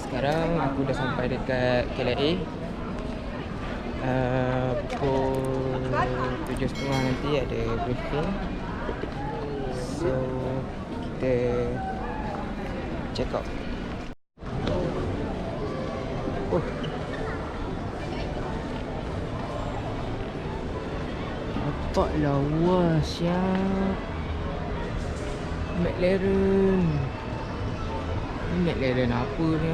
Sekarang aku dah sampai dekat Klia. Pukul 7.30 nanti ada briefing. So kita check out. Nampak lawa siap. McLaren. Ni McLaren apa ni?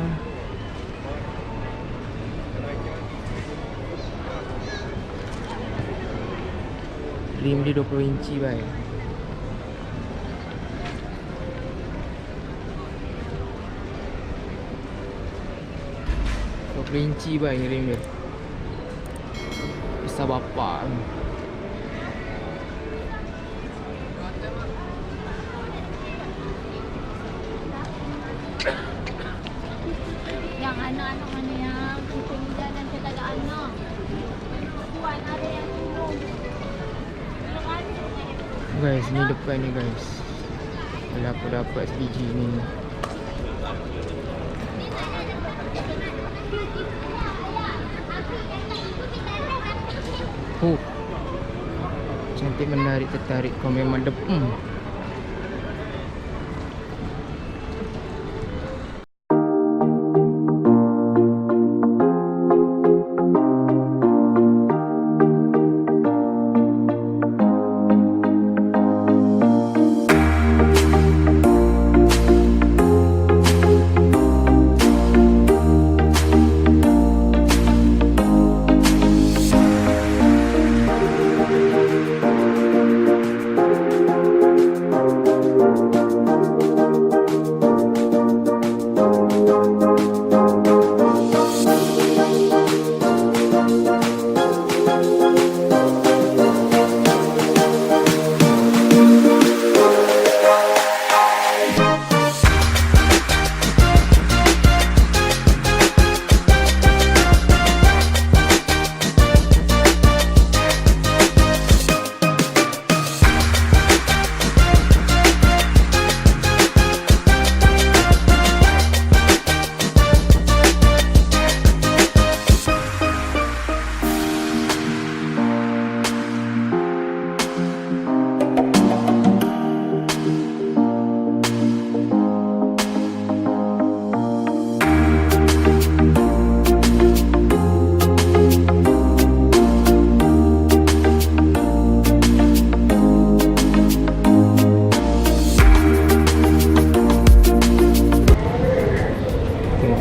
Rim dia 20 inci baik. Inci baik rim dia. Besar bapak. Yang anak-anak mana yang kita muda dan kita tak ada anak. Puan ada yang minum. Guys, ni depan ni guys. Kalau aku dapat SPG ni. Oh, cantik, menarik, tertarik. Kau memang depan.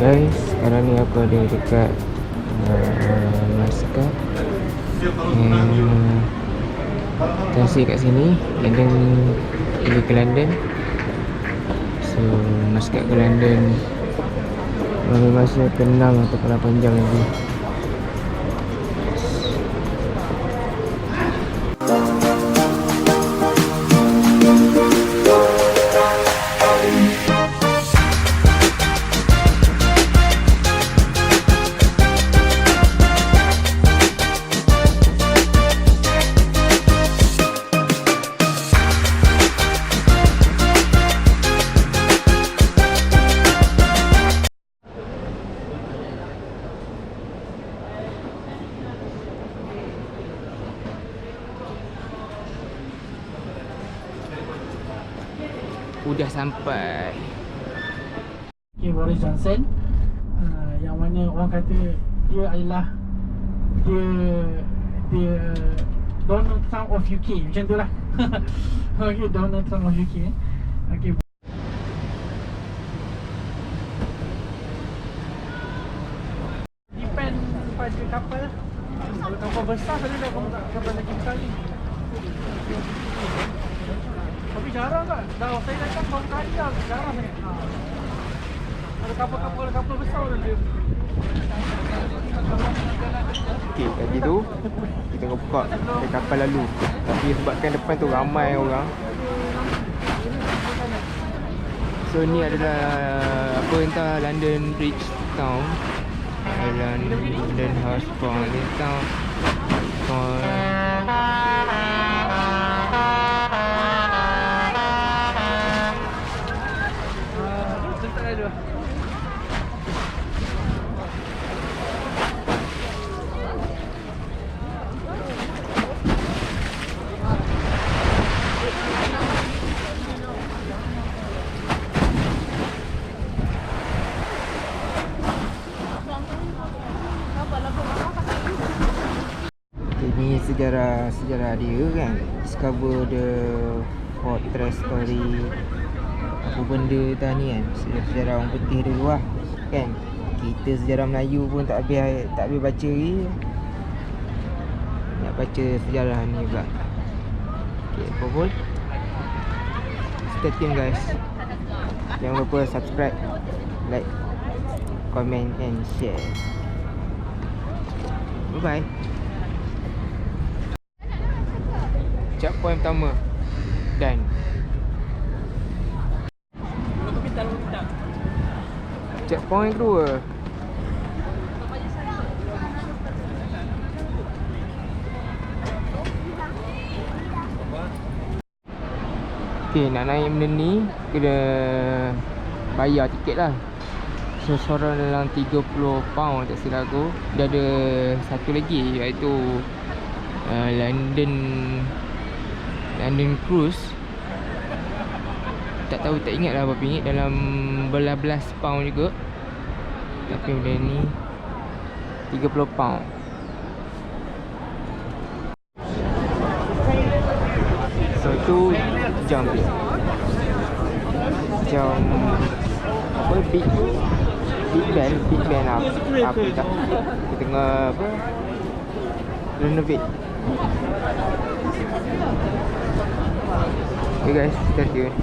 Guys, sekarang ni aku ada dekat Muscat transit kat sini and then pergi ke London. So Muscat ke London ambil masa tenang atau 8 jam lagi. Udah sampai. Okay, Boris Johnson, yang mana orang kata dia adalah dia Donald Trump of UK, macam tu lah. Okay, Donald Trump of UK. Okay. Depend pada kapal. Kalau kapal besar tadi dah kapal lagi besar ni. Tapi jarang kan? Dah saya datang baru kali dah, jarang sangat. Ada kapal besar dia. Okey, tadi tu kita buka dari kapal lalu. Tapi sebabkan depan tu ramai orang. So ni adalah apa entah London Bridge Town. London House Town. sejarah dia kan. Discover the fortress story, apa benda tadi ni kan, sejarah orang putih dulu lah kan. Kita sejarah Melayu pun tak habis baca lagi. Nak baca sejarah ni pula. Okay, apa pun, stay tune guys. Jangan lupa subscribe, like, comment and share. Bye bye. Checkpoint pertama dan checkpoint kedua. Okay, nak naik benda ni kena bayar tiket lah. So seorang dalam 30 pound tak silap aku. Dia ada satu lagi iaitu London Cruise. Tak tahu, tak ingat lah berapa ringgit, dalam belas pound juga. Tapi benda ni 30 pound. So itu jam dia. Jam apa, Big Band apa tak. Kita tengah apa, renovate. Okay guys, stay tune.